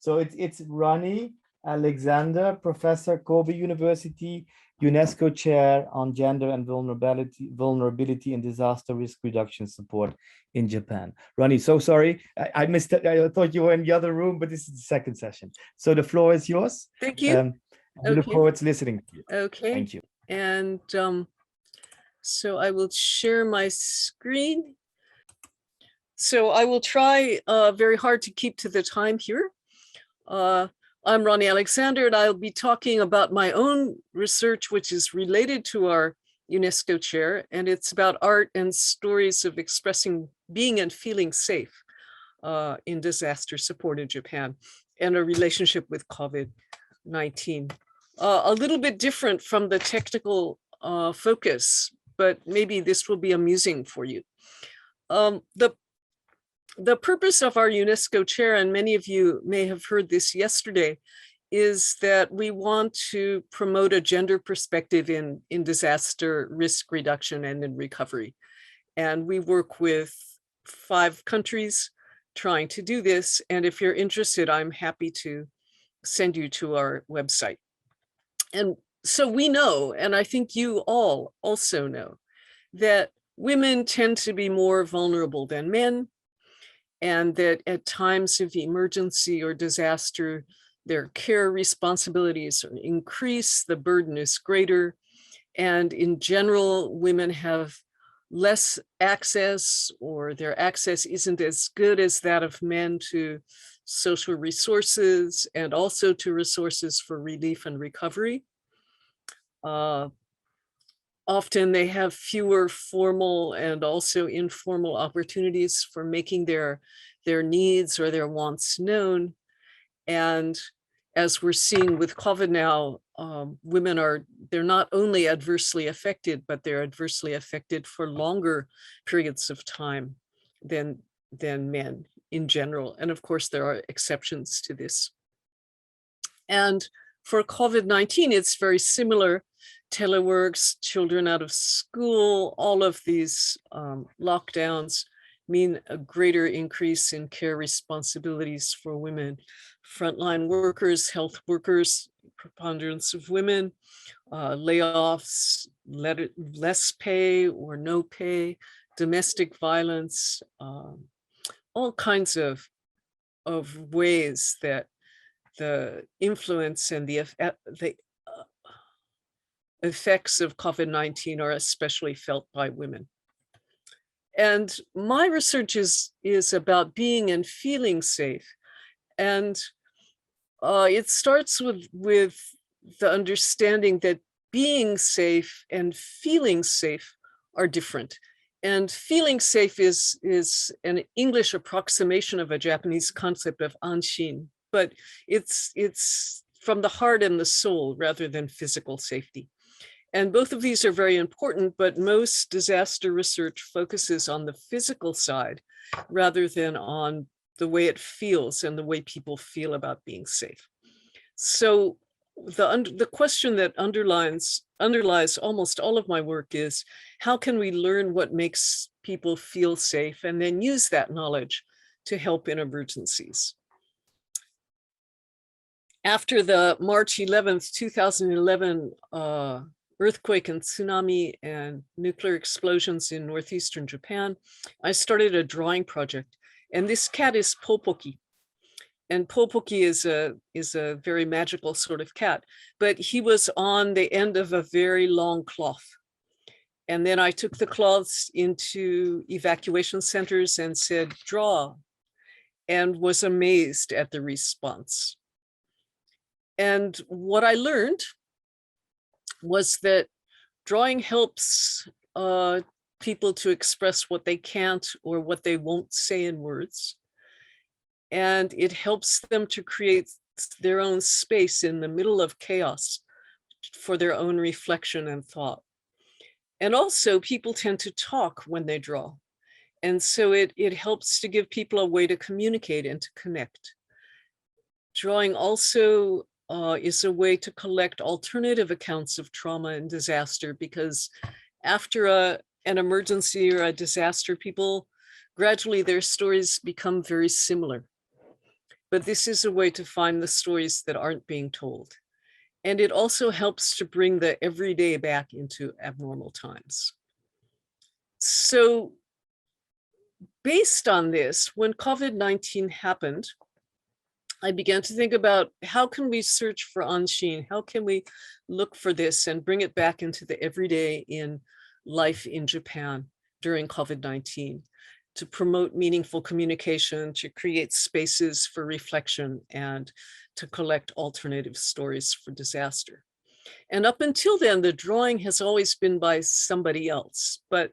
So it's Ronnie Alexander, Professor, Kobe University, UNESCO Chair on Gender and Vulnerability and Disaster Risk Reduction Support in Japan. Ronnie, so sorry, I missed it. I thought you were in the other room, but this is the second session. So the floor is yours. Thank you. We look forward to listening to you. Okay. Thank you. And so I will share my screen. So I will try very hard to keep to the time here. I'm Ronnie Alexander, and I'll be talking about my own research, which is related to our UNESCO chair, and it's about art and stories of expressing being and feeling safe in disaster support in Japan, and a relationship with COVID-19. A little bit different from the technical focus, but maybe this will be amusing for you. The purpose of our UNESCO chair, and many of you may have heard this yesterday, is that we want to promote a gender perspective in disaster risk reduction and in recovery. And we work with 5 countries trying to do this. And if you're interested, I'm happy to send you to our website. And so we know, and I think you all also know, that women tend to be more vulnerable than men, and that at times of emergency or disaster, their care responsibilities increase, the burden is greater, and in general, women have less access, or their access isn't as good as that of men, to social resources and also to resources for relief and recovery. Often they have fewer formal and also informal opportunities for making their needs or their wants known. And as we're seeing with COVID now, women they're not only adversely affected, but they're adversely affected for longer periods of time than men in general. And of course, there are exceptions to this. And for COVID-19, it's very similar. Teleworks, children out of school, all of these lockdowns mean a greater increase in care responsibilities for women. Frontline workers, health workers, preponderance of women, layoffs, less pay or no pay, domestic violence, all kinds of ways that the influence and the effects of COVID-19 are especially felt by women. And my research is about being and feeling safe. And it starts with the understanding that being safe and feeling safe are different. And feeling safe is an English approximation of a Japanese concept of anshin, but it's from the heart and the soul rather than physical safety. And both of these are very important, but most disaster research focuses on the physical side rather than on the way it feels and the way people feel about being safe. So the question that underlies almost all of my work is, how can we learn what makes people feel safe and then use that knowledge to help in emergencies? After the March 11th, 2011 earthquake and tsunami and nuclear explosions in northeastern Japan, I started a drawing project. And this cat is Popoki. And Popoki is a very magical sort of cat, but he was on the end of a very long cloth. And then I took the cloths into evacuation centers and said, draw, and was amazed at the response. And what I learned was that drawing helps people to express what they can't or what they won't say in words. And it helps them to create their own space in the middle of chaos for their own reflection and thought. And also, people tend to talk when they draw. And so it helps to give people a way to communicate and to connect. Drawing also is a way to collect alternative accounts of trauma and disaster, because after an emergency or a disaster, people gradually, their stories become very similar. but this is a way to find the stories that aren't being told. And it also helps to bring the everyday back into abnormal times. So based on this, when COVID-19 happened, I began to think about how can we search for Anshin? How can we look for this and bring it back into the everyday in life in Japan during COVID-19 to promote meaningful communication, to create spaces for reflection, and to collect alternative stories for disaster. And up until then, the drawing has always been by somebody else, but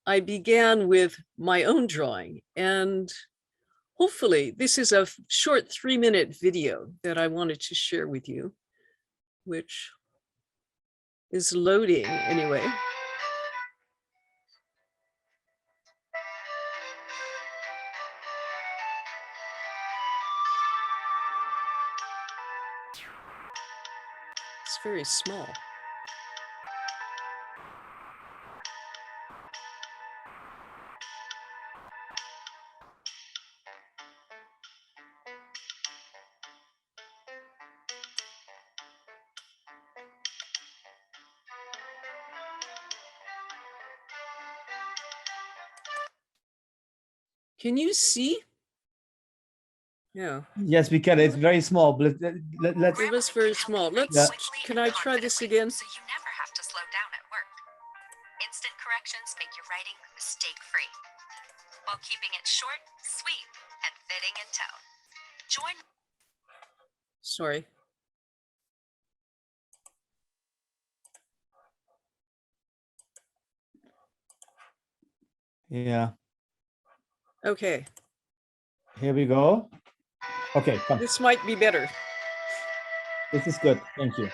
I began with my own drawing, and hopefully this is a short 3-minute video that I wanted to share with you, which is loading anyway. It's very small. Can you see? Yeah. Yes, we can. It's very small, but let's. It was very small. Can I try this again? So you never have to slow down at work. Instant corrections make your writing mistake-free, while keeping it short, sweet, and fitting in tone. Join. Sorry. Yeah. Okay. Here we go. Okay, come. This might be better. This is good. Thank you.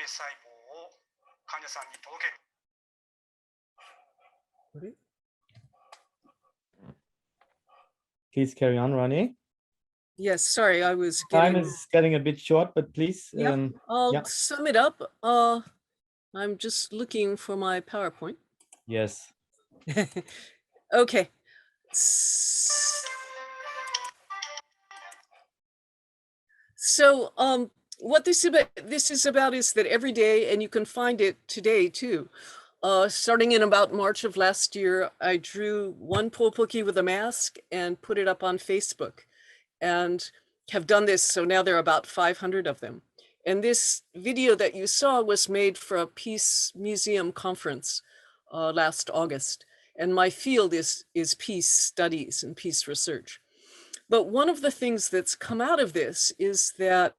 細胞を患者さんに届ける。 Please carry on, Ronnie. Yes, sorry, I was Time getting, is getting a bit short, but please. Yeah. I'll yeah. sum it up. I'm just looking for my PowerPoint. Yes. Okay. So what this is about is that every day, and you can find it today too, starting in about March of last year, I drew one Pulpuki with a mask and put it up on Facebook, and have done this. So now there are about 500 of them. And this video that you saw was made for a Peace Museum conference last August. And my field is peace studies and peace research. But one of the things that's come out of this is that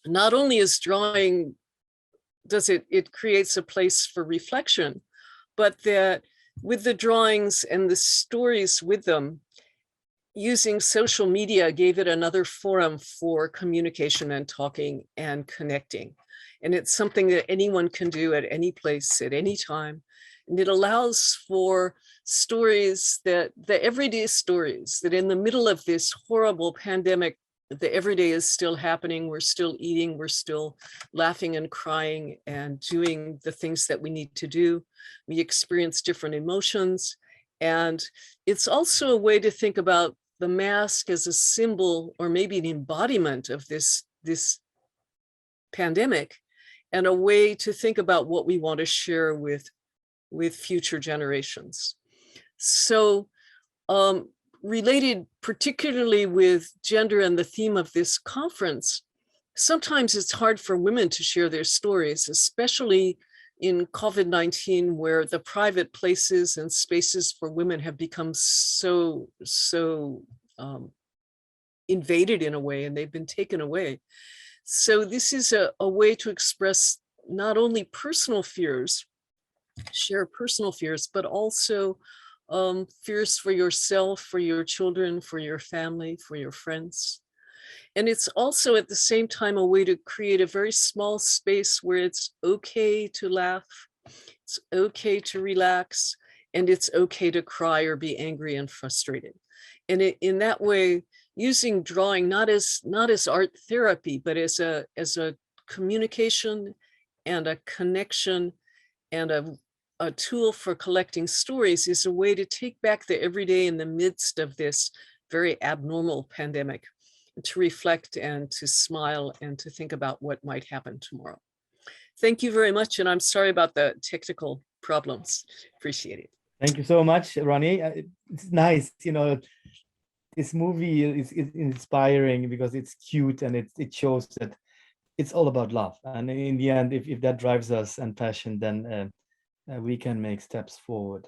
not only is drawing, it creates a place for reflection, but that with the drawings and the stories with them, using social media gave it another forum for communication and talking and connecting. And it's something that anyone can do at any place, at any time. And it allows for stories the everyday stories that in the middle of this horrible pandemic, the everyday is still happening. We're still eating, we're still laughing and crying and doing the things that we need to do. We experience different emotions. And it's also a way to think about the mask as a symbol or maybe an embodiment of this pandemic, and a way to think about what we want to share with future generations. So related particularly with gender and the theme of this conference, sometimes it's hard for women to share their stories, especially in COVID-19, where the private places and spaces for women have become so invaded in a way, and they've been taken away. So this is a way to express not only personal fears, share personal fears, but also fears for yourself, for your children, for your family, for your friends. And it's also at the same time a way to create a very small space where it's okay to laugh, it's okay to relax, and it's okay to cry or be angry and frustrated. And in that way, using drawing not as art therapy, but as a communication and a connection and a tool for collecting stories, is a way to take back the everyday in the midst of this very abnormal pandemic, to reflect and to smile and to think about what might happen tomorrow. Thank you very much. And I'm sorry about the technical problems. Appreciate it. Thank you so much, Ronnie. It's nice, this movie is inspiring because it's cute and it shows that it's all about love. And in the end, if that drives us and passion, then we can make steps forward.